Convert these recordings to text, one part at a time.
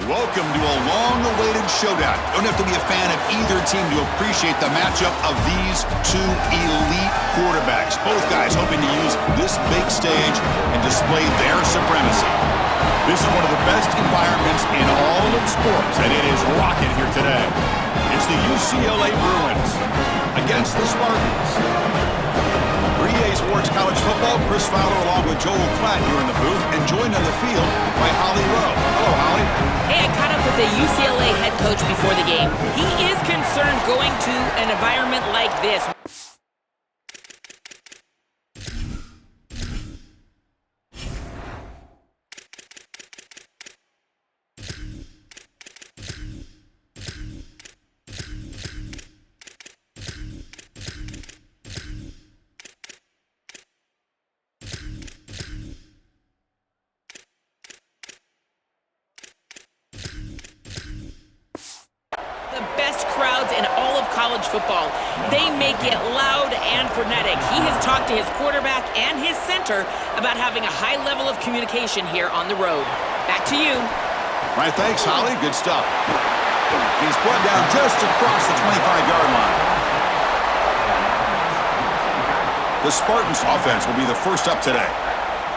Welcome to a long-awaited showdown. Don't have to be a fan of either team to appreciate the matchup of these two elite quarterbacks. Both guys hoping to use this big stage and display their supremacy. This is one of the best environments in all of sports, and it is rocking here today. It's the UCLA Bruins against the Spartans. For EA Sports College Football, Chris Fowler along with Joel Klatt here in the booth, and joined on the field by Holly Rowe. Hello, Holly. Hey, I caught up with the UCLA head coach before the game. He is concerned going to an environment like this. The best crowds in all of college football. They make it loud and frenetic. He has talked to his quarterback and his center about having a high level of communication here on the road. Back to you. All right, thanks, Holly. Good stuff. He's brought down just across the 25-yard line. The Spartans offense will be the first up today.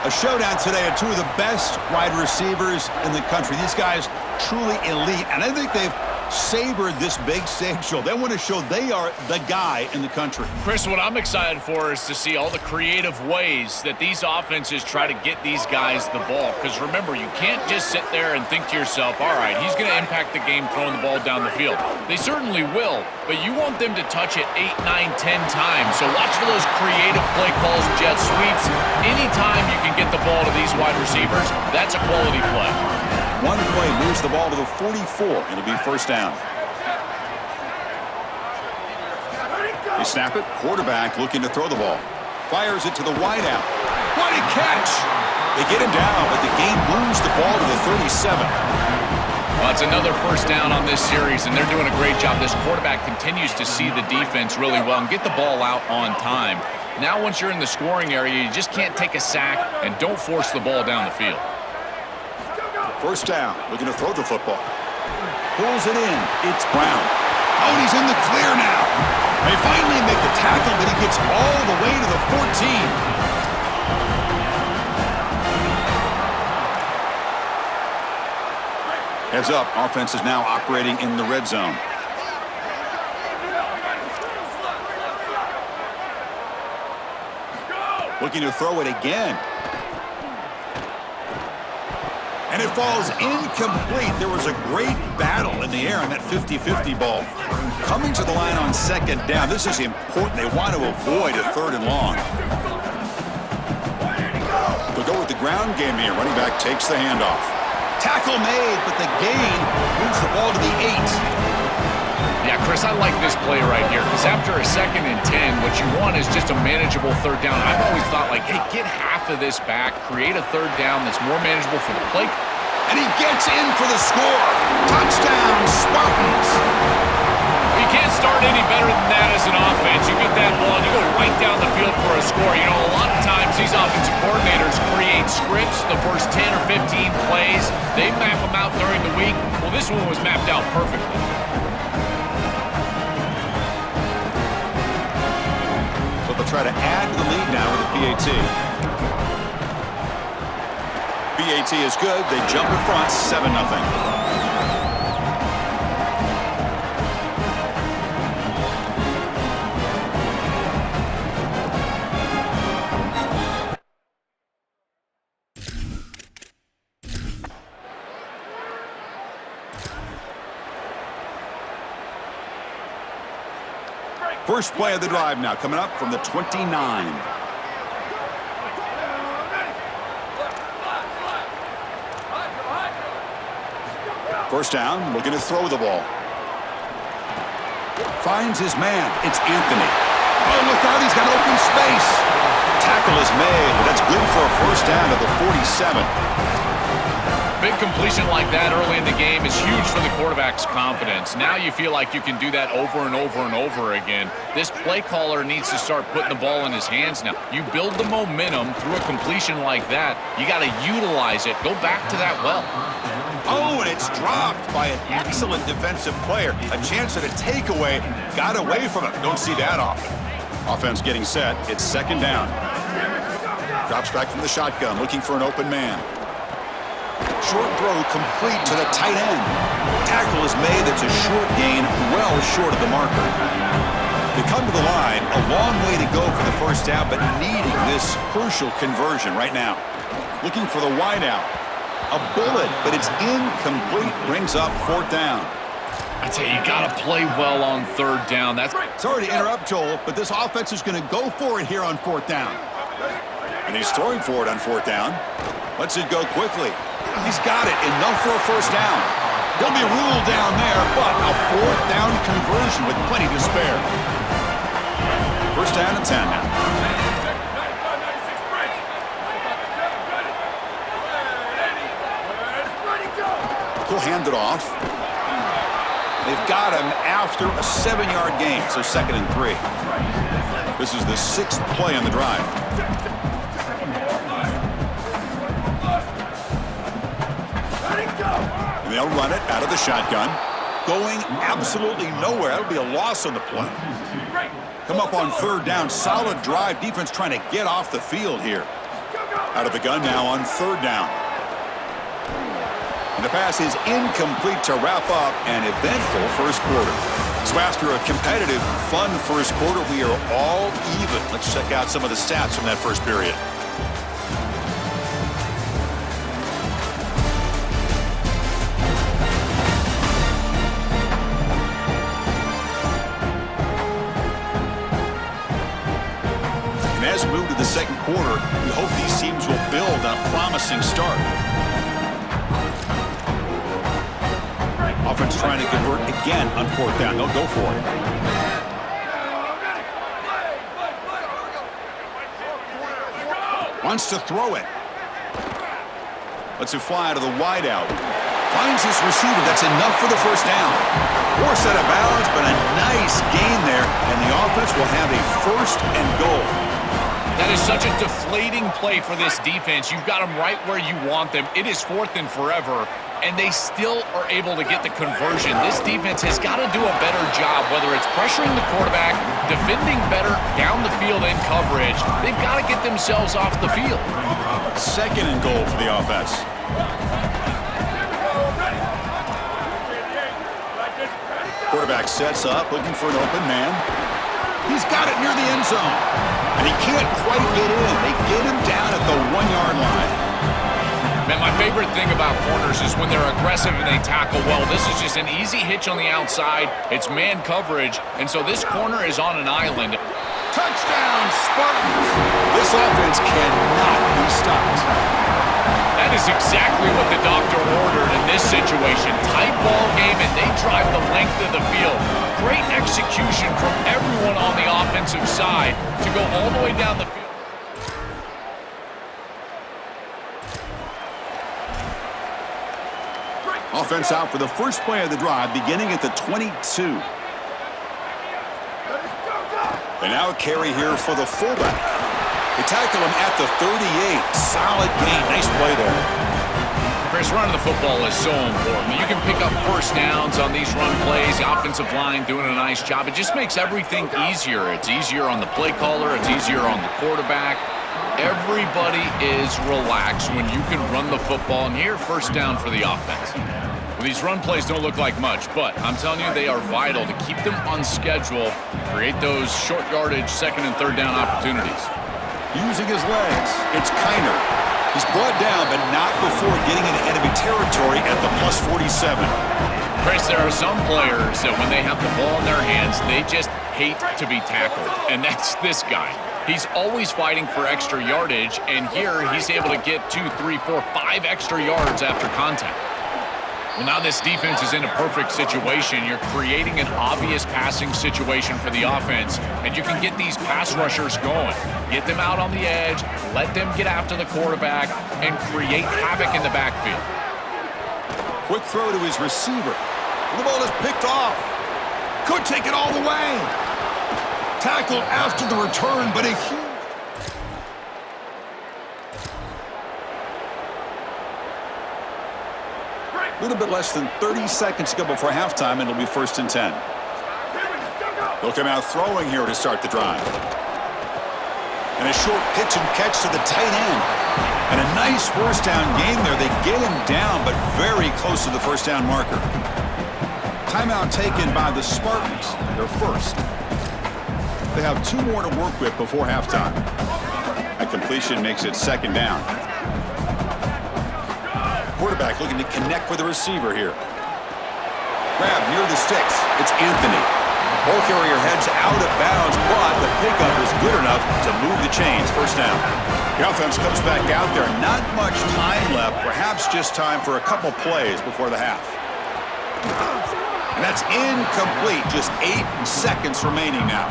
A showdown today of two of the best wide receivers in the country. These guys truly elite, and I think they've savored this big stage show. They want to show they are the guy in the country. Chris, what I'm excited for is to see all the creative ways that these offenses try to get these guys the ball. Because remember, you can't just sit there and think to yourself, all right, he's going to impact the game throwing the ball down the field. They certainly will, but you want them to touch it 8, 9, 10 times. So watch for those creative play calls, jet sweeps. Anytime you can get the ball to these wide receivers, that's a quality play. One play moves the ball to the 44. It'll be first down. They snap it. Quarterback looking to throw the ball. Fires it to the wideout. What a catch! They get him down, but the game moves the ball to the 37. Well, it's another first down on this series, and they're doing a great job. This quarterback continues to see the defense really well and get the ball out on time. Now, once you're in the scoring area, you just can't take a sack and don't force the ball down the field. First down, looking to throw the football. Pulls it in. It's Brown. Oh, he's in the clear now. They finally make the tackle, but he gets all the way to the 14. Heads up, offense is now operating in the red zone. Looking to throw it again. And it falls incomplete. There was a great battle in the air on that 50-50 ball. Coming to the line on second down. This is important. They want to avoid a third and long. They'll go with the ground game here. Running back takes the handoff. Tackle made, but the gain moves the ball to the 8. Yeah, Chris, I like this play right here because after a 2nd and 10, what you want is just a manageable third down. I've always thought, like, hey, get half of this back, create a third down that's more manageable for the play. And he gets in for the score. Touchdown, Spartans. You can't start any better than that as an offense. You get that ball and you go right down the field for a score. You know, a lot of times these offensive coordinators create scripts, the first 10 or 15 plays. They map them out during the week. Well, this one was mapped out perfectly. So they'll try to add to the lead now with a PAT. PAT is good. They jump in front, 7-0. First play of the drive now, coming up from the 29. First down, looking to throw the ball. Finds his man. It's Anthony. Oh, look out, he's got open space. Tackle is made, but that's good for a first down at the 47. Big completion like that early in the game is huge for the quarterback's confidence. Now you feel like you can do that over and over and over again. This play caller needs to start putting the ball in his hands now. You build the momentum through a completion like that. You got to utilize it. Go back to that well. Oh, and it's dropped by an excellent defensive player. A chance at a takeaway. Got away from it. Don't see that often. Offense getting set. It's second down. Drops back from the shotgun, looking for an open man. Short throw complete to the tight end. Tackle is made. That's a short gain, well short of the marker. They come to the line, a long way to go for the first down, but needing this crucial conversion right now. Looking for the wide out. A bullet, but it's incomplete. Brings up fourth down. I tell you, you got to play well on third down. Sorry to interrupt, Joel, but this offense is going to go for it here on fourth down. And he's throwing for it on fourth down. Lets it go quickly. He's got it. Enough for a first down. He'll be ruled down there, but a fourth down conversion with plenty to spare. First down and 10 now. He'll hand it off. They've got him after a 7-yard gain, so 2nd and 3. This is the 6th play on the drive. And they'll run it out of the shotgun. Going absolutely nowhere. That'll be a loss on the play. Come up on third down. Solid drive. Defense trying to get off the field here. Out of the gun now on third down. And the pass is incomplete to wrap up an eventful first quarter. So after a competitive, fun first quarter, we are all even. Let's check out some of the stats from that first period. And as we move to the second quarter, we hope these teams will build on a promising start. Offense trying to convert again on fourth down. They'll go for it. Wants to throw it. Lets it fly to the wideout. Finds his receiver. That's enough for the first down. Poor set of balance, but a nice gain there, and the offense will have a first and goal. That is such a deflating play for this defense. You've got them right where you want them. It is 4th and forever, and they still are able to get the conversion. This defense has got to do a better job, whether it's pressuring the quarterback, defending better down the field in coverage. They've got to get themselves off the field. 2nd and goal for the offense. Quarterback sets up, looking for an open man. He's got it near the end zone. And he can't quite get in. They get him down at the 1-yard line. Man, my favorite thing about corners is when they're aggressive and they tackle well. This is just an easy hitch on the outside. It's man coverage, and so this corner is on an island. Touchdown, Spartans! This offense cannot be stopped. That is exactly what the doctor ordered in this situation. Tight ball game, and they drive the length of the field. Great execution from everyone on the offensive side to go all the way down the field. Offense out for the first play of the drive, beginning at the 22. And now a carry here for the fullback. They tackle him at the 38. Solid gain. Nice play there. Chris, running the football is so important. You can pick up first downs on these run plays. The offensive line doing a nice job. It just makes everything easier. It's easier on the play caller. It's easier on the quarterback. Everybody is relaxed when you can run the football. And here, first down for the offense. Well, these run plays don't look like much, but I'm telling you, they are vital to keep them on schedule, create those short yardage second and third down opportunities. Using his legs, it's Kiner. He's brought down, but not before getting into enemy territory at the plus 47. Chris, there are some players that when they have the ball in their hands, they just hate to be tackled, and that's this guy. He's always fighting for extra yardage, and here he's able to get 2, 3, 4, 5 extra yards after contact. Well, now this defense is in a perfect situation. You're creating an obvious passing situation for the offense, and you can get these pass rushers going. Get them out on the edge, let them get after the quarterback, and create havoc in the backfield. Quick throw to his receiver. The ball is picked off. Could take it all the way. Tackled after the return, but a huge... A little bit less than 30 seconds to go before halftime, and it'll be 1st and 10. They'll come out throwing here to start the drive. And a short pitch and catch to the tight end. And a nice first down gain there. They get him down, but very close to the first down marker. Timeout taken by the Spartans, their first. They have 2 more to work with before halftime. A completion makes it 2nd down. Quarterback looking to connect with the receiver here. Grab near the sticks. It's Anthony. Ball carrier heads out of bounds, but the pickup is good enough to move the chains. First down. The offense comes back out there. Not much time left. Perhaps just time for a couple plays before the half. And that's incomplete. Just 8 seconds remaining now.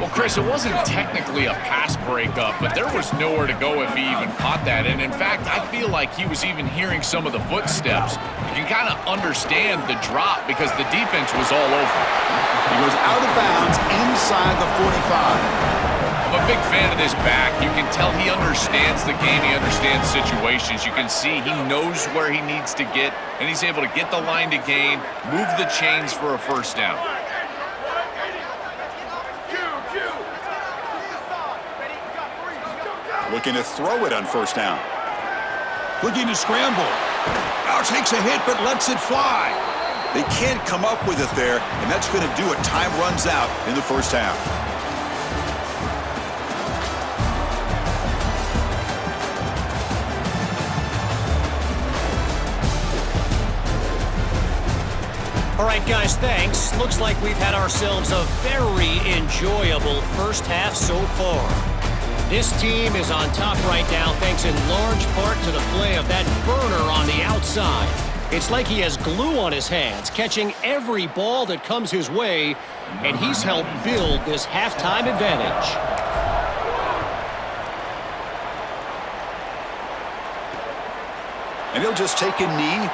Well, Chris, it wasn't technically a pass breakup, but there was nowhere to go if he even caught that. And in fact, I feel like he was even hearing some of the footsteps. You can kind of understand the drop because the defense was all over. He goes out of bounds inside the 45. I'm a big fan of this back. You can tell he understands the game. He understands situations. You can see he knows where he needs to get, and he's able to get the line to gain, move the chains for a first down. Looking to throw it on first down. Looking to scramble. Now takes a hit but lets it fly. They can't come up with it there, and that's going to do it. Time runs out in the first half. All right, guys, thanks. Looks like we've had ourselves a very enjoyable first half so far. This team is on top right now thanks in large part to the play of that burner on the outside. It's like he has glue on his hands, catching every ball that comes his way, and he's helped build this halftime advantage. And he'll just take a knee.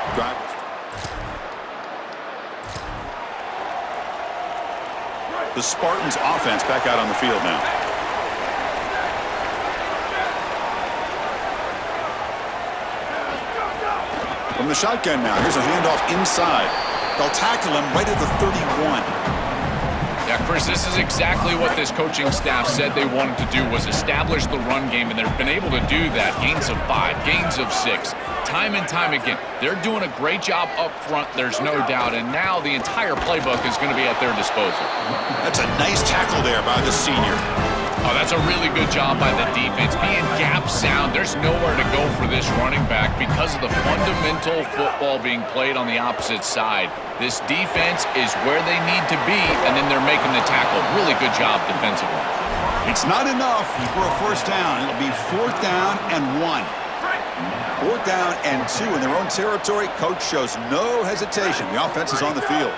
The Spartans offense back out on the field now. From the shotgun now, here's a handoff inside. They'll tackle him right at the 31. Yeah, Chris, this is exactly what this coaching staff said they wanted to do, was establish the run game, and they've been able to do that. Gains of 5, gains of 6, time and time again. They're doing a great job up front, there's no doubt, and now the entire playbook is going to be at their disposal. That's a nice tackle there by the senior. Oh, that's a really good job by the defense. Being gap sound, there's nowhere to go for this running back because of the fundamental football being played on the opposite side. This defense is where they need to be, and then they're making the tackle. Really good job defensively. It's not enough for a first down. It'll be 4th down and 1. 4th down and 2 in their own territory. Coach shows no hesitation. The offense is on the field.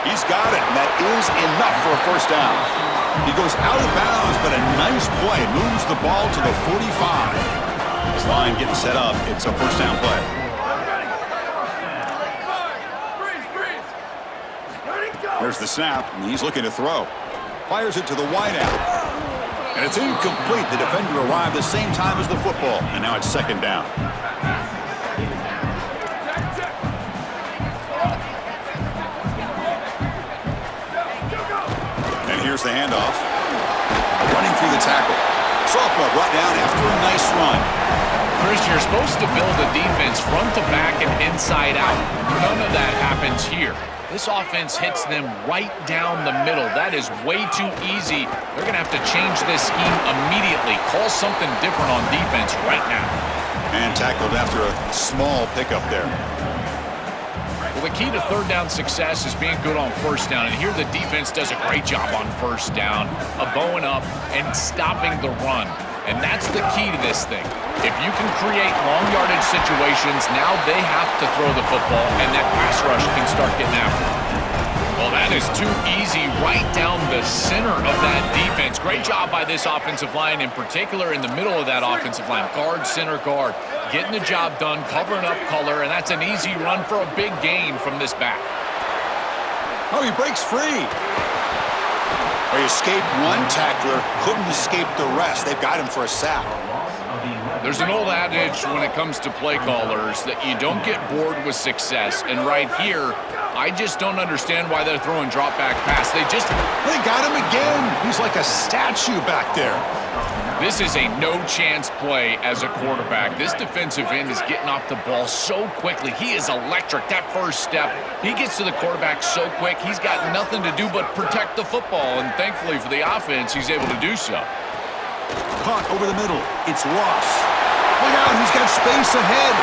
He's got it, and that is enough for a first down. He goes out of bounds, but a nice play. Moves the ball to the 45. This line getting set up. It's a first down play. There's the snap, and he's looking to throw. Fires it to the wideout. And it's incomplete. The defender arrived the same time as the football, and now it's 2nd down. Here's the handoff. Running through the tackle. Sophomore brought down after a nice run. Chris, you're supposed to build a defense front to back and inside out. None of that happens here. This offense hits them right down the middle. That is way too easy. They're going to have to change this scheme immediately. Call something different on defense right now. And tackled after a small pickup there. Well, the key to 3rd down success is being good on first down, and here the defense does a great job on first down of bowing up and stopping the run, and that's the key to this thing. If you can create long yardage situations, now they have to throw the football, and that pass rush can start getting after it. Well, that is too easy right down the center of that defense. Great job by this offensive line, in particular in the middle of that offensive line. Guard, center, guard. Getting the job done, covering up color, and that's an easy run for a big gain from this back. Oh, he breaks free. He escaped one tackler, couldn't escape the rest. They've got him for a sack. There's an old adage when it comes to play callers that you don't get bored with success. And right here, I just don't understand why they're throwing drop back pass. They got him again. He's like a statue back there. This is a no-chance play as a quarterback. This defensive end is getting off the ball so quickly. He is electric. That first step, he gets to the quarterback so quick, he's got nothing to do but protect the football. And thankfully for the offense, he's able to do so. Caught over the middle. It's Ross. Look out, he's got space ahead.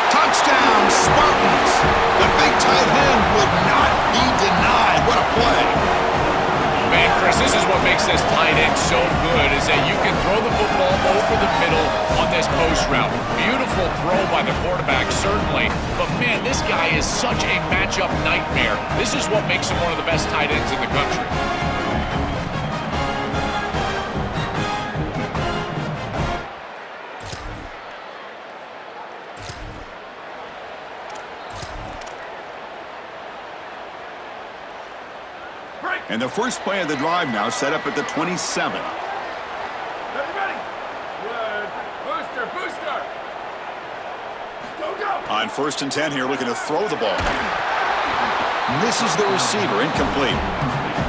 Touchdown, Spartans. The big tight end would not be denied. What a play. Man, Chris, this is what makes this tight end so good, is that you can throw the football over the middle on this post route. Beautiful throw by the quarterback, certainly. But, man, this guy is such a matchup nightmare. This is what makes him one of the best tight ends in the country. And the first play of the drive now set up at the 27. Ready. Booster. Go. On 1st and 10 here, looking to throw the ball. Misses the receiver, incomplete.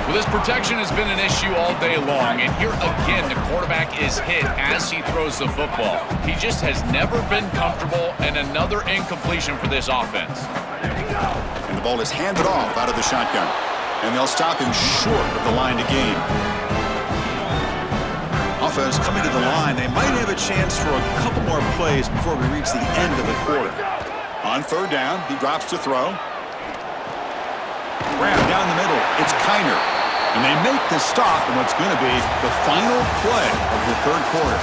Well, this protection has been an issue all day long, and here again, the quarterback is hit as he throws the football. He just has never been comfortable, and another incompletion for this offense. And the ball is handed off out of the shotgun. And they'll stop him short of the line to gain. Offense coming to the line. They might have a chance for a couple more plays before we reach the end of the quarter. On 3rd down, he drops to throw. Grab down the middle. It's Kiner. And they make the stop in what's going to be the final play of the 3rd quarter.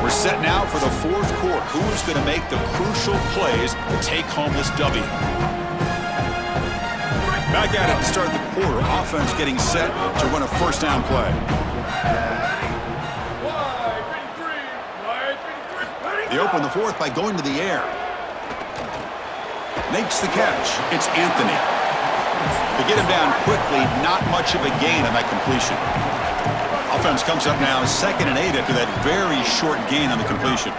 Set now for the 4th quarter. Who is going to make the crucial plays to take home this W? Back at it to start the quarter. Offense getting set to run a 1st down play. They open the 4th by going to the air. Makes the catch. It's Anthony. To get him down quickly, not much of a gain on that completion. Offense comes up now 2nd and 8 after that very short gain on the completion.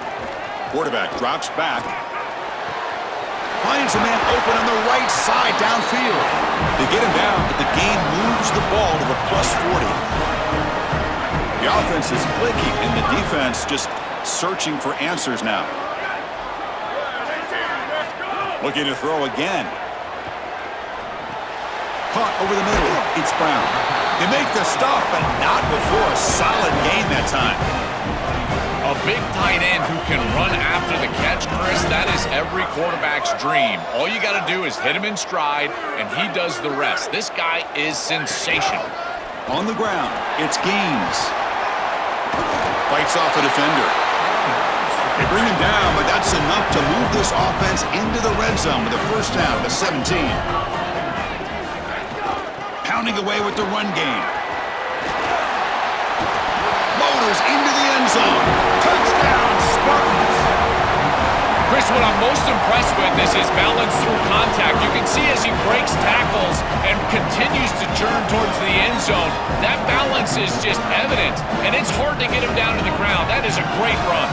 Quarterback drops back. Finds a man open on the right side downfield. They get him down, but the gain moves the ball to the +40. The offense is clicking, and the defense just searching for answers now. Looking to throw again. Caught over the middle. It's Brown. They make the stop, but not before a solid gain that time. A big tight end who can run after the catch, Chris, that is every quarterback's dream. All you got to do is hit him in stride, and he does the rest. This guy is sensational. On the ground, it's Gaines. Fights off a defender. They bring him down, but that's enough to move this offense into the red zone with a 1st down to 17. Pounding away with the run game. Motors into the end zone. Touchdown, Spartans. Chris, what I'm most impressed with is his balance through contact. You can see as he breaks tackles and continues to churn towards the end zone, that balance is just evident, and it's hard to get him down to the ground. That is a great run.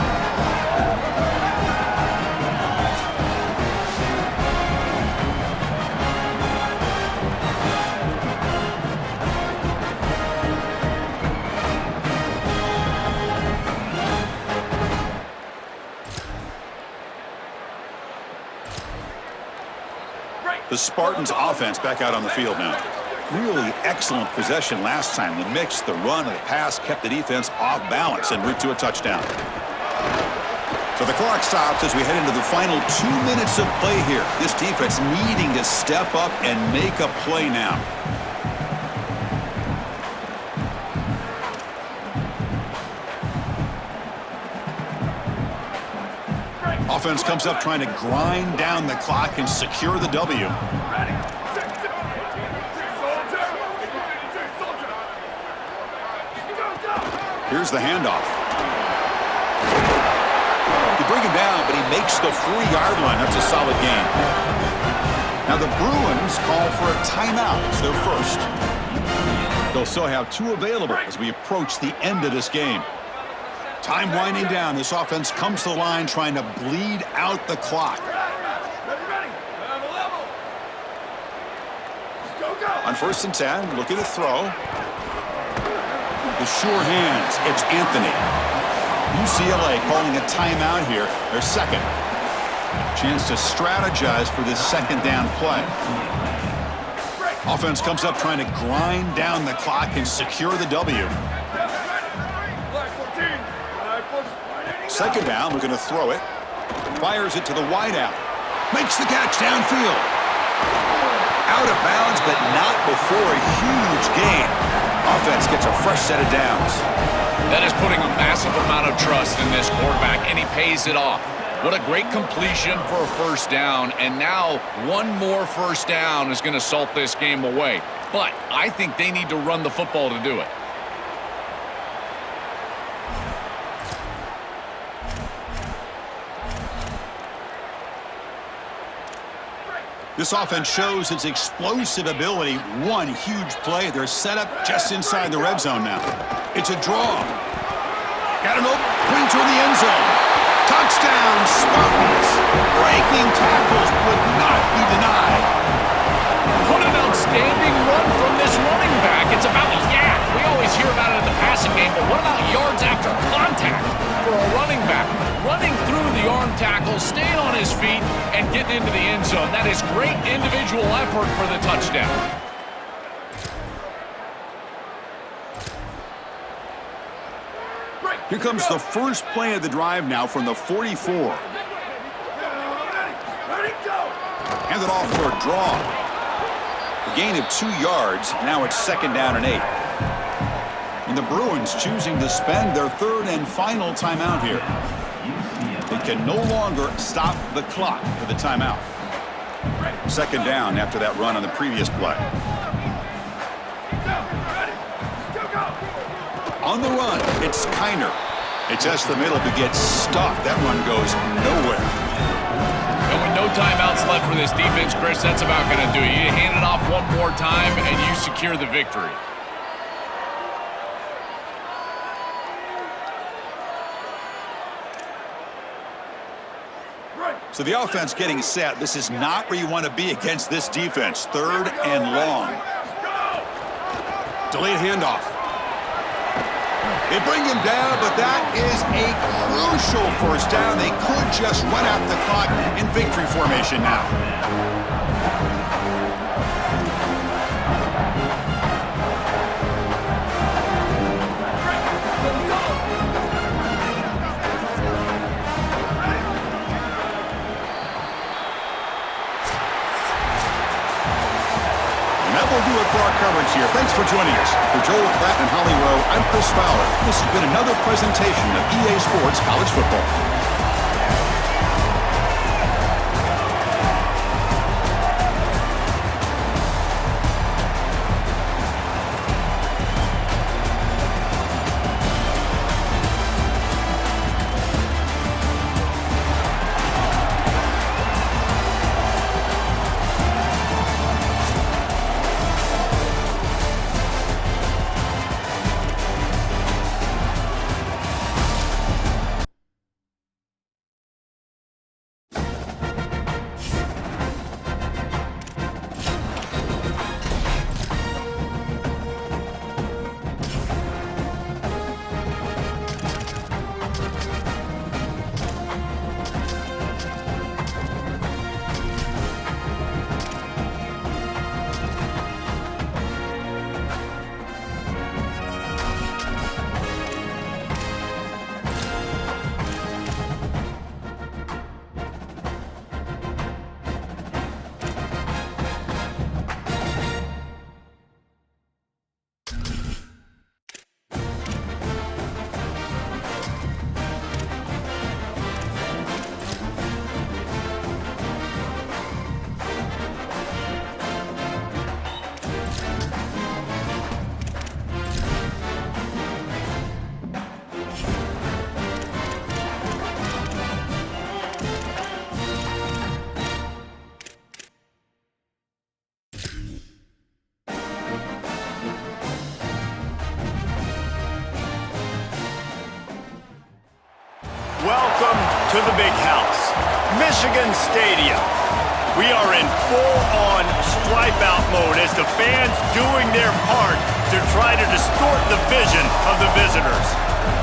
The Spartans offense back out on the field now. Really excellent possession last time. The mix, the run, and the pass kept the defense off balance en route to a touchdown. So the clock stops as we head into the final 2 minutes of play here. This defense needing to step up and make a play now. Offense comes up trying to grind down the clock and secure the W. Here's the handoff. They bring him down, but he makes the 4-yard line. That's a solid gain. Now the Bruins call for a timeout. It's their first. They'll still have 2 available as we approach the end of this game. Time winding down. This offense comes to the line trying to bleed out the clock. On 1st and 10, look at the throw. The sure hands. It's Anthony. UCLA calling a timeout here. Their second. Chance to strategize for this second down play. Offense comes up trying to grind down the clock and secure the W. Second down, we're going to throw it. Fires it to the wideout. Makes the catch downfield. Out of bounds, but not before a huge gain. Offense gets a fresh set of downs. That is putting a massive amount of trust in this quarterback, and he pays it off. What a great completion for a first down, and now one more first down is going to salt this game away. But I think they need to run the football to do it. This offense shows its explosive ability. One huge play. They're set up just inside the red zone now. It's a draw. Got an open clean toward the end zone. Touchdown, Spartans. Breaking tackles would not be denied. What an outstanding run from this running back. It's about yak. We always hear about it in the passing game, but what about yards after contact for a running back? Running through the arm tackle, staying on his feet, and getting into the end zone. That is great individual effort for the touchdown. Here comes the first play of the drive now from the 44. Hand it off for a draw. A gain of 2 yards. Now it's 2nd down and 8. And the Bruins choosing to spend their 3rd and final timeout here. They can no longer stop the clock for the timeout. 2nd down after that run on the previous play. On the run, it's Kiner. It's just the middle to get stuffed. That run goes nowhere. And with no timeouts left for this defense, Chris, that's about going to do it. You hand it off one more time, and you secure the victory. So the offense getting set. This is not where you want to be against this defense. 3rd and long. Delayed handoff. They bring him down, but that is a crucial first down. They could just run out the clock in victory formation now. That will do it for our coverage here. Thanks for joining us. For Joel Klatt and Holly Rowe, I'm Chris Fowler. This has been another presentation of EA Sports College Football. to the big house, Michigan Stadium. We are in full-on stripe-out mode as the fans doing their part to try to distort the vision of the visitors.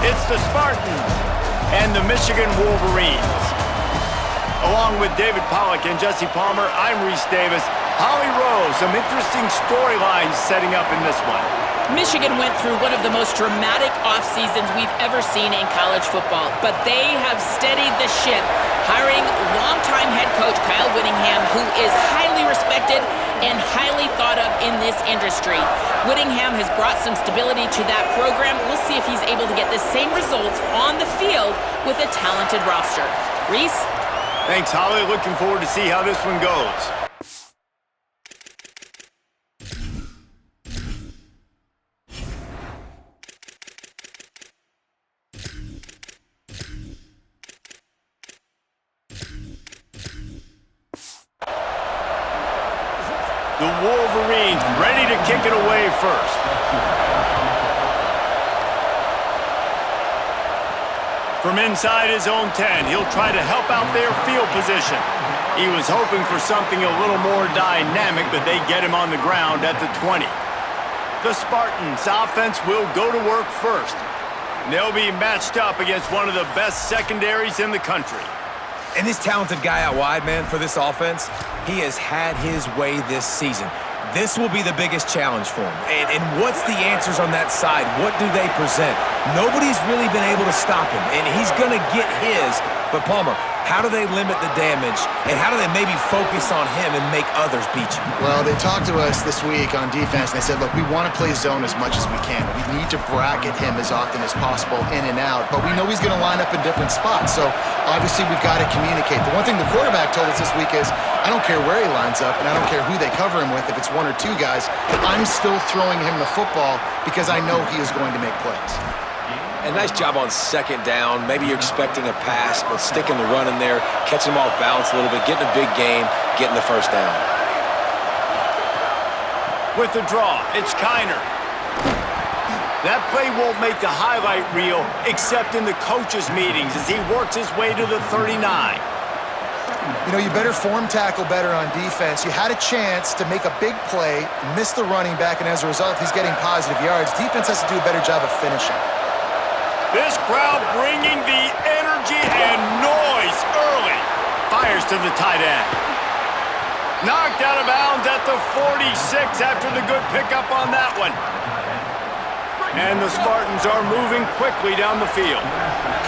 It's the Spartans and the Michigan Wolverines. Along with David Pollack and Jesse Palmer, I'm Reese Davis. Holly Rose, some interesting storylines setting up in this one. Michigan went through one of the most dramatic off seasons we've ever seen in college football, but they have steadied the ship, hiring longtime head coach Kyle Whittingham, who is highly respected and highly thought of in this industry. Whittingham has brought some stability to that program. We'll see if he's able to get the same results on the field with a talented roster. Reese? Thanks, Holly. Looking forward to see how this one goes. The Wolverines ready to kick it away first. From inside his own 10, he'll try to help out their field position. He was hoping for something a little more dynamic, but they get him on the ground at the 20. The Spartans offense will go to work first. They'll be matched up against one of the best secondaries in the country. And this talented guy out wide, man, for this offense, he has had his way this season. This will be the biggest challenge for him. And what's the answers on that side? What do they present? Nobody's really been able to stop him, and he's going to get his. But, Palmer, how do they limit the damage, and how do they maybe focus on him and make others beat you? Well, they talked to us this week on defense, and they said, look, we want to play zone as much as we can. We need to bracket him as often as possible in and out, but we know he's going to line up in different spots, so obviously we've got to communicate. The one thing the quarterback told us this week is, I don't care where he lines up, and I don't care who they cover him with, if it's one or two guys, I'm still throwing him the football because I know he is going to make plays. And nice job on second down. Maybe you're expecting a pass, but sticking the run in there, catching him off balance a little bit, getting a big game, getting the first down. With the draw, it's Kiner. That play won't make the highlight reel except in the coaches' meetings as he works his way to the 39. You know, you better form tackle better on defense. You had a chance to make a big play, miss the running back, and as a result, he's getting positive yards. Defense has to do a better job of finishing. This crowd bringing the energy and noise early. Fires to the tight end. Knocked out of bounds at the 46 after the good pickup on that one. And the Spartans are moving quickly down the field.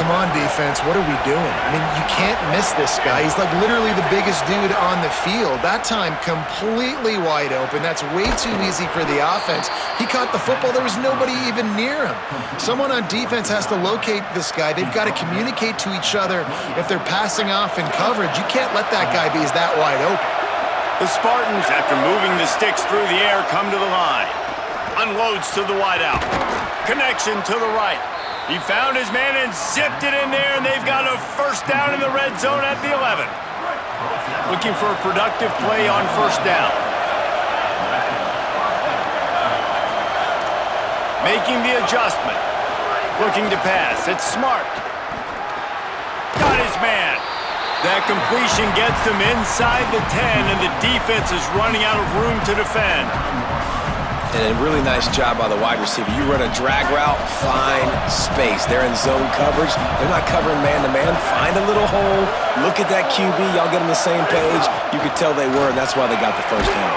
Come on, defense, what are we doing? I mean, you can't miss this guy. He's like literally the biggest dude on the field. That time, completely wide open. That's way too easy for the offense. He caught the football. There was nobody even near him. Someone on defense has to locate this guy. They've got to communicate to each other if they're passing off in coverage. You can't let that guy be that wide open. The Spartans, after moving the sticks through the air, come to the line. Unloads to the wideout. Connection to the right. He found his man and zipped it in there, and they've got a first down in the red zone at the 11. Looking for a productive play on first down. Making the adjustment. Looking to pass. It's Smart. Got his man. That completion gets them inside the 10, and the defense is running out of room to defend. And a really nice job by the wide receiver. You run a drag route, find space. They're in zone coverage. They're not covering man-to-man. Find a little hole. Look at that QB. Y'all get on the same page. You could tell they were, and that's why they got the first down.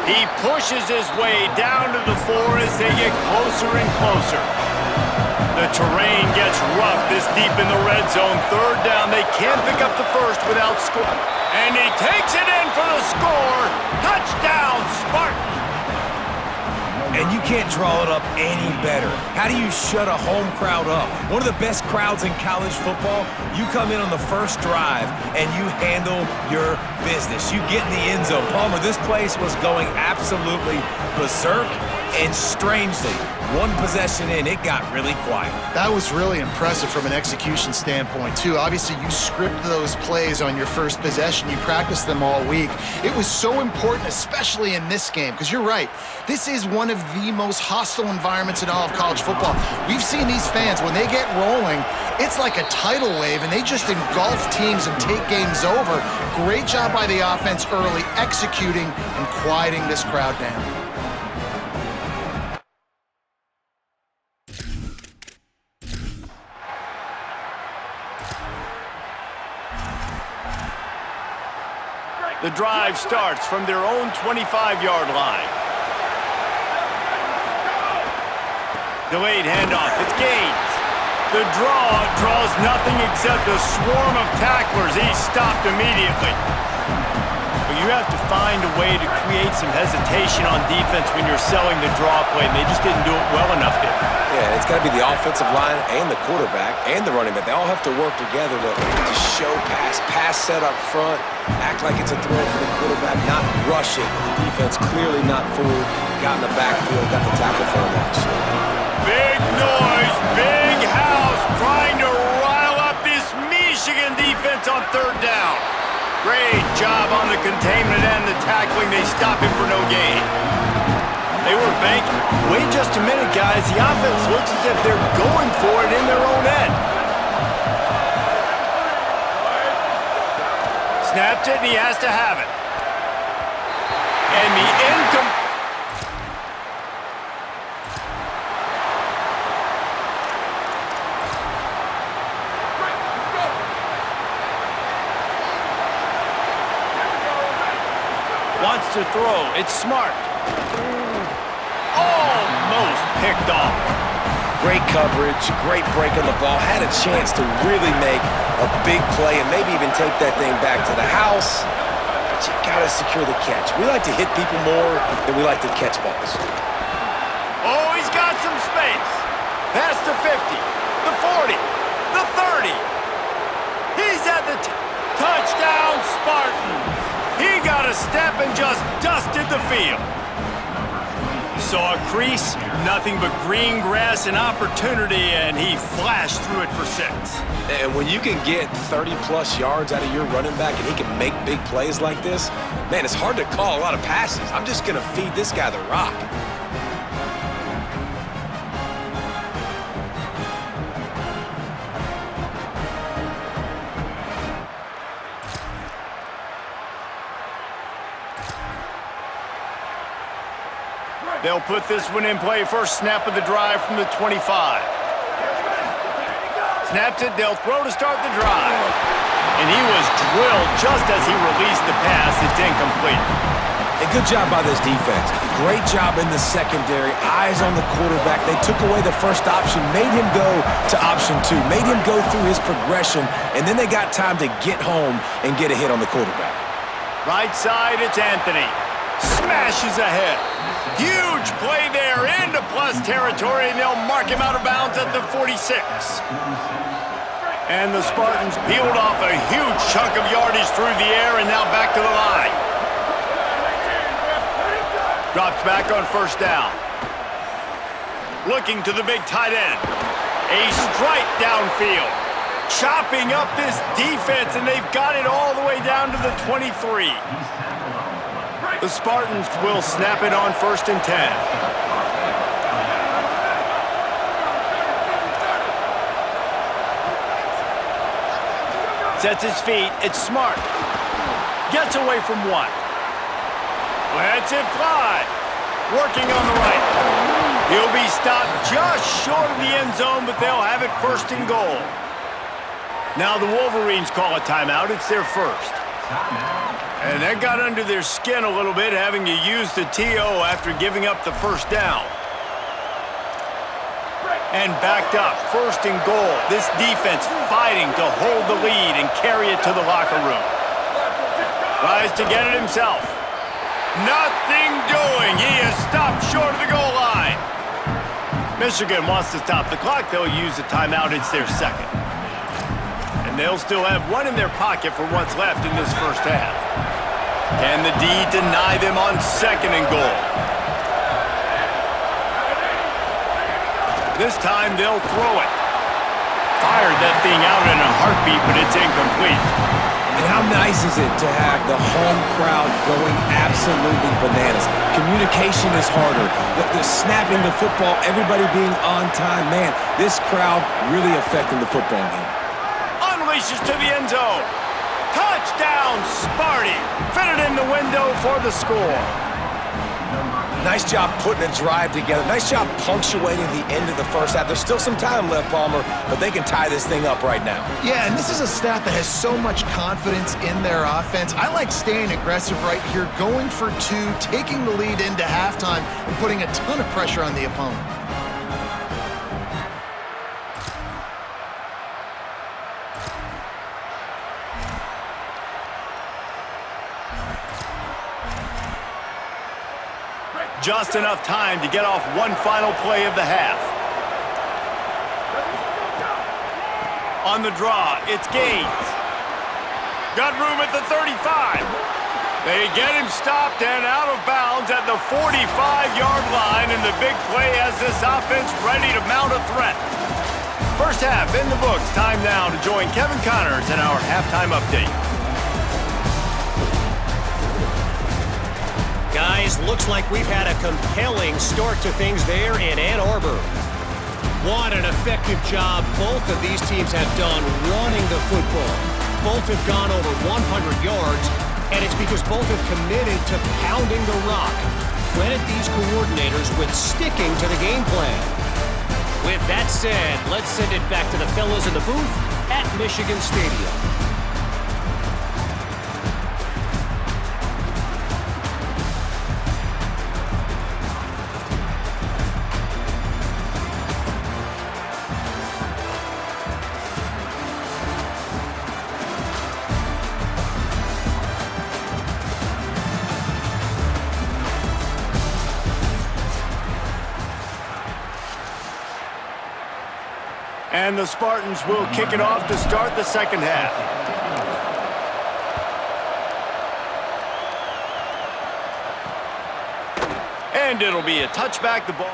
He pushes his way down to the 4 as they get closer and closer. The terrain gets rough this deep in the red zone. Third down. They can't pick up the first without score. And he takes it in for the score. Touchdown, Spartans. And you can't draw it up any better. How do you shut a home crowd up? One of the best crowds in college football, you come in on the first drive and you handle your business. You get in the end zone. Palmer, this place was going absolutely berserk, And strangely, one possession in, it got really quiet. That was really impressive from an execution standpoint, too. Obviously, you script those plays on your first possession. You practice them all week. It was so important, especially in this game, because you're right. This is one of the most hostile environments in all of college football. We've seen these fans, when they get rolling, it's like a tidal wave, and they just engulf teams and take games over. Great job by the offense early, executing and quieting this crowd down. The drive starts from their own 25-yard line. Delayed handoff, it's Gaines. The draw draws nothing except a swarm of tacklers. He's stopped immediately. But you have to find a way to create some hesitation on defense when you're selling the draw play, and they just didn't do it well enough here. Yeah, it's got to be the offensive line and the quarterback and the running back. They all have to work together to show pass set up front, act like it's a throw for the quarterback, not rush it. The defense clearly not fooled, got in the backfield, got the tackle for a loss. Big noise, big house, trying to rile up this Michigan defense on third down. Great job on the containment and the tackling. They stop him for no gain. They were banking. Wait just a minute, guys. The offense looks as if they're going for it in their own end. Snapped it, and he has to have it. And the incomplete. Wants to throw. It's Smart. Almost picked off. Great coverage, great break on the ball. Had a chance to really make a big play and maybe even take that thing back to the house. But you got to secure the catch. We like to hit people more than we like to catch balls. Oh, he's got some space. Past the 50, the 40, the 30. He's at the touchdown, Spartans. He got a step and just dusted the field. Saw a crease, nothing but green grass and opportunity, and he flashed through it for 6. And when you can get 30-plus yards out of your running back and he can make big plays like this, man, it's hard to call a lot of passes. I'm just going to feed this guy the rock. They'll put this one in play. First snap of the drive from the 25. Snapped it, they'll throw to start the drive. And he was drilled just as he released the pass. It's incomplete. A good job by this defense. Great job in the secondary. Eyes on the quarterback. They took away the first option, made him go to option 2, made him go through his progression, and then they got time to get home and get a hit on the quarterback. Right side, it's Anthony. Smashes ahead. Huge play there into plus territory, and they'll mark him out of bounds at the 46. And the Spartans peeled off a huge chunk of yardage through the air and now back to the line. Drops back on first down. Looking to the big tight end. A strike downfield. Chopping up this defense, and they've got it all the way down to the 23. The Spartans will snap it on 1st and 10. Sets his feet. It's Smart. Gets away from 1. Lets it fly. Working on the right. He'll be stopped just short of the end zone, but they'll have it 1st and goal. Now the Wolverines call a timeout. It's their first. And that got under their skin a little bit, having to use the TO after giving up the first down. And backed up, 1st and goal. This defense fighting to hold the lead and carry it to the locker room. Tries to get it himself. Nothing doing. He is stopped short of the goal line. Michigan wants to stop the clock. They'll use the timeout. It's their second. And they'll still have 1 in their pocket for what's left in this first half. Can the D deny them on 2nd and goal? This time they'll throw it. Fired that thing out in a heartbeat, but it's incomplete. And how nice is it to have the home crowd going absolutely bananas? Communication is harder. The snapping the football, everybody being on time. Man, this crowd really affecting the football game. Unleashes to the end zone. Touchdown, Sparty. Fitted in the window for the score. Nice job putting a drive together. Nice job punctuating the end of the first half. There's still some time left, Palmer, but they can tie this thing up right now. Yeah, and this is a staff that has so much confidence in their offense. I like staying aggressive right here, going for two, taking the lead into halftime, and putting a ton of pressure on the opponent. Just enough time to get off one final play of the half. On the draw, it's Gaines. Got room at the 35. They get him stopped and out of bounds at the 45-yard line, and the big play has this offense ready to mount a threat. First half in the books. Time now to join Kevin Connors in our halftime update. Guys, looks like we've had a compelling start to things there in Ann Arbor. What an effective job both of these teams have done running the football. Both have gone over 100 yards, and it's because both have committed to pounding the rock. Credit these coordinators with sticking to the game plan. With that said, let's send it back to the fellas in the booth at Michigan Stadium. And the Spartans will kick it off to start the second half. And it'll be a touchback. The ball.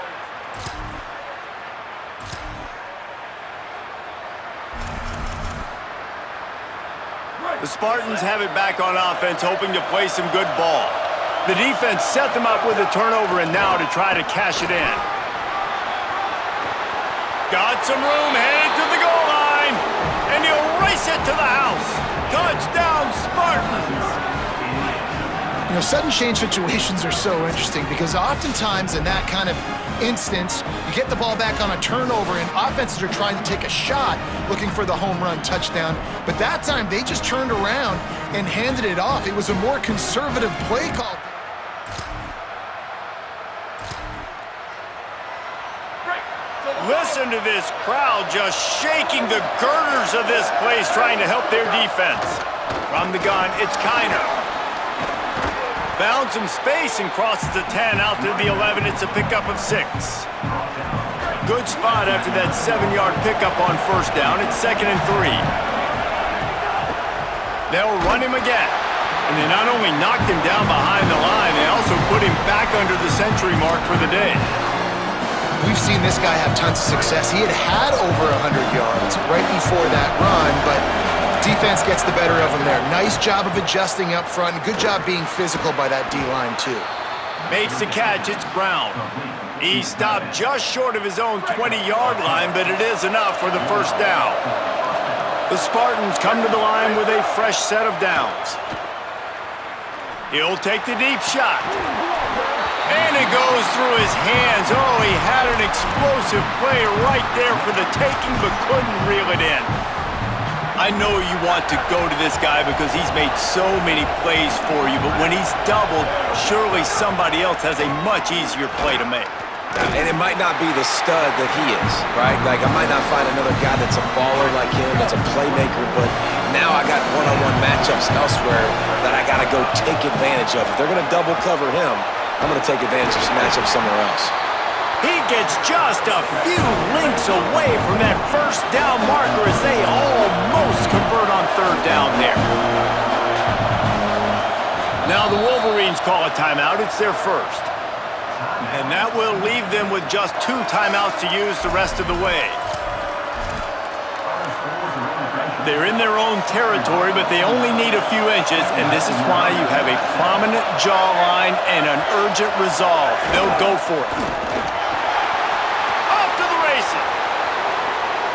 The Spartans have it back on offense, hoping to play some good ball. The defense set them up with a turnover, and now to try to cash it in. Got some room, headed to the goal line, and he'll race it to the house. Touchdown, Spartans! You know, sudden change situations are so interesting because oftentimes in that kind of instance, you get the ball back on a turnover and offenses are trying to take a shot looking for the home run touchdown. But that time, they just turned around and handed it off. It was a more conservative play call. Listen to this crowd just shaking the girders of this place, trying to help their defense. From the gun, it's Kiner. Found some space and crosses the 10 out to the 11. It's a pickup of 6. Good spot after that 7-yard pickup on first down. It's 2nd and 3. They'll run him again. And they not only knocked him down behind the line, they also put him back under the century mark for the day. We've seen this guy have tons of success. He had over 100 yards right before that run, but defense gets the better of him there. Nice job of adjusting up front, and good job being physical by that D-line, too. Makes the catch, it's Brown. He stopped just short of his own 20-yard line, but it is enough for the first down. The Spartans come to the line with a fresh set of downs. He'll take the deep shot. And it goes through his hands. Oh, he had an explosive play right there for the taking, but couldn't reel it in. I know you want to go to this guy because he's made so many plays for you, but when he's doubled, surely somebody else has a much easier play to make. And it might not be the stud that he is, right? Like, I might not find another guy that's a baller like him, that's a playmaker, but now I got one-on-one matchups elsewhere that I got to go take advantage of. If they're going to double cover him, I'm going to take advantage of some matchups somewhere else. He gets just a few links away from that first down marker as they almost convert on third down there. Now the Wolverines call a timeout. It's their first. And that will leave them with just 2 timeouts to use the rest of the way. They're in their own territory, but they only need a few inches, and this is why you have a prominent jawline and an urgent resolve. They'll go for it. Off to the races.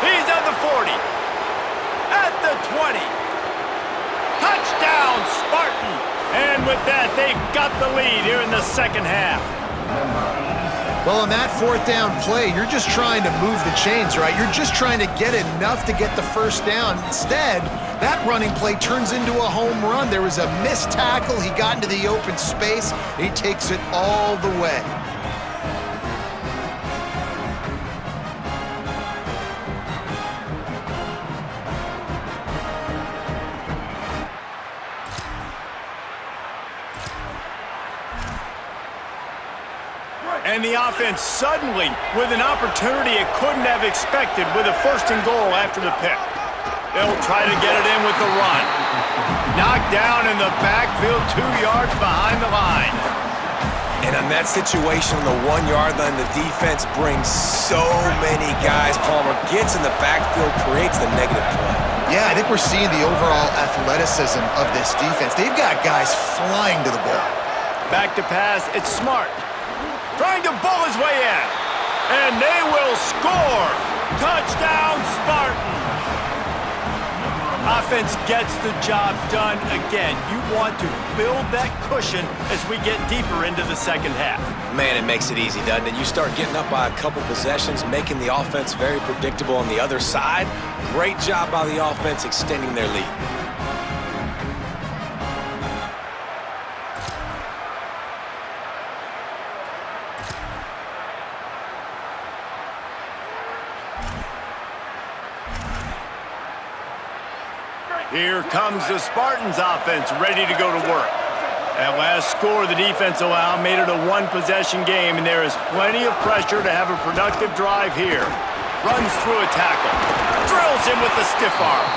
He's at the 40. At the 20. Touchdown, Spartan! And with that, they've got the lead here in the second half. Well, on that 4th down play, you're just trying to move the chains, right? You're just trying to get enough to get the first down. Instead, that running play turns into a home run. There was a missed tackle. He got into the open space. He takes it all the way. And the offense suddenly with an opportunity it couldn't have expected with a 1st and goal after the pick. They'll try to get it in with the run. Knocked down in the backfield 2 yards behind the line. And on that situation on the 1-yard line, the defense brings so many guys. Palmer gets in the backfield, creates the negative play. Yeah, I think we're seeing the overall athleticism of this defense. They've got guys flying to the ball. Back to pass, it's Smart. Trying to bull his way in. And they will score. Touchdown, Spartans. Offense gets the job done again. You want to build that cushion as we get deeper into the second half. Man, it makes it easy, doesn't it? You start getting up by a couple possessions, making the offense very predictable on the other side. Great job by the offense extending their lead. Here comes the Spartans offense ready to go to work. That last score the defense allowed made it a 1-possession game, and there is plenty of pressure to have a productive drive here. Runs through a tackle. Drills him with the stiff arm.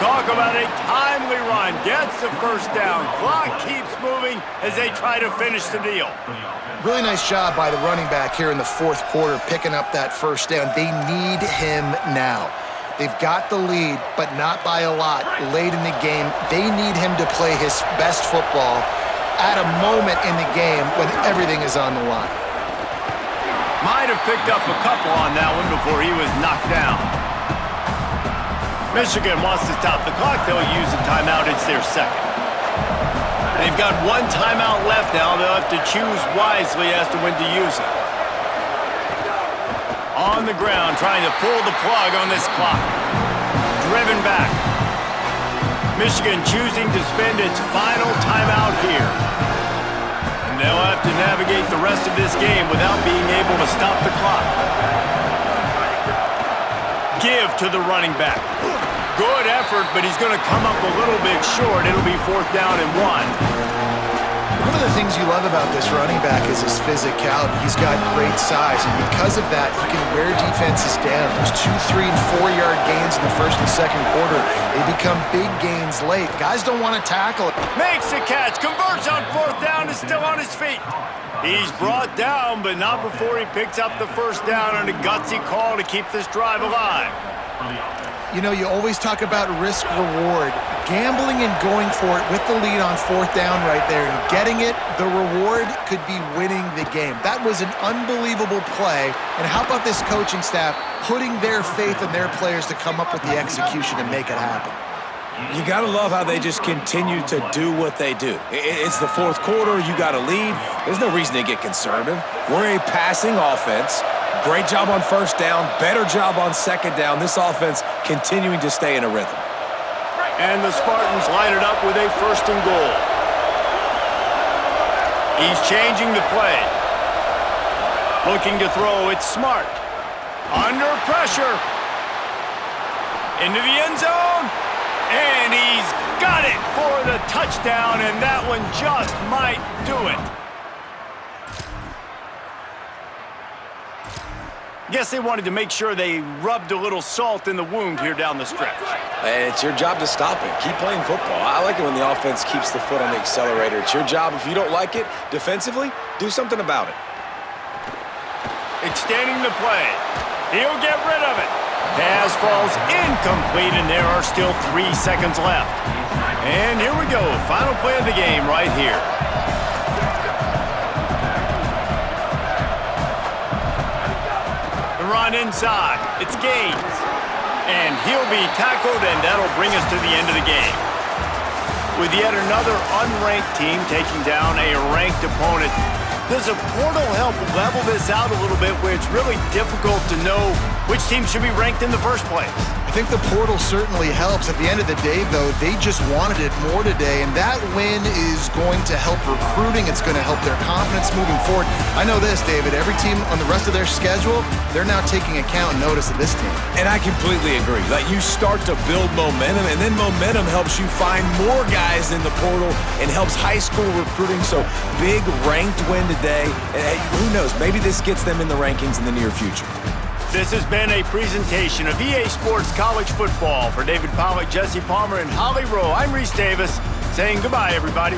Talk about a timely run. Gets the first down. Clock keeps moving as they try to finish the deal. Really nice job by the running back here in the 4th quarter, picking up that first down. They need him now. They've got the lead, but not by a lot late in the game. They need him to play his best football at a moment in the game when everything is on the line. Might have picked up a couple on that one before he was knocked down. Michigan wants to stop the clock. They'll use a timeout. It's their second. They've got 1 timeout left now. They'll have to choose wisely as to when to use it. On the ground, trying to pull the plug on this clock. Driven back. Michigan choosing to spend its final timeout here. And they'll have to navigate the rest of this game without being able to stop the clock. Give to the running back. Good effort, but he's going to come up a little bit short. It'll be 4th down and 1. One of the things you love about this running back is his physicality. He's got great size, and because of that, he can wear defenses down. Those 2, 3, and 4-yard gains in the 1st and 2nd quarter, they become big gains late. Guys don't want to tackle it. Makes the catch, converts on 4th down, is still on his feet. He's brought down, but not before he picks up the first down on a gutsy call to keep this drive alive. You know, you always talk about risk-reward. Gambling and going for it with the lead on 4th down right there and getting it, the reward could be winning the game. That was an unbelievable play. And how about this coaching staff putting their faith in their players to come up with the execution and make it happen? You got to love how they just continue to do what they do. It's the 4th quarter. You got a lead. There's no reason to get conservative. We're a passing offense. Great job on 1st down. Better job on 2nd down. This offense continuing to stay in a rhythm. And the Spartans line it up with a 1st and goal. He's changing the play. Looking to throw. It's Smart. Under pressure. Into the end zone. And he's got it for the touchdown, and that one just might do it. Guess they wanted to make sure they rubbed a little salt in the wound here down the stretch. It's your job to stop it. Keep playing football. I like it when the offense keeps the foot on the accelerator. It's your job. If you don't like it defensively, do something about it. extending the play. He'll get rid of it. Pass falls incomplete, and there are still 3 seconds left. And here we go. Final play of the game right here. The run inside. It's Gaines. And he'll be tackled, and that'll bring us to the end of the game. With yet another unranked team taking down a ranked opponent, does a portal help level this out a little bit where it's really difficult to know which team should be ranked in the first place? I think the portal certainly helps. At the end of the day, though, they just wanted it more today, and that win is going to help recruiting. It's going to help their confidence moving forward. I know this, David. Every team on the rest of their schedule, they're now taking account and notice of this team. And I completely agree. Like, you start to build momentum, and then momentum helps you find more guys in the portal and helps high school recruiting. So, big ranked win today. And hey, who knows? Maybe this gets them in the rankings in the near future. This has been a presentation of EA Sports College Football. For David Pollack, Jesse Palmer, and Holly Rowe, I'm Reese Davis saying goodbye, everybody.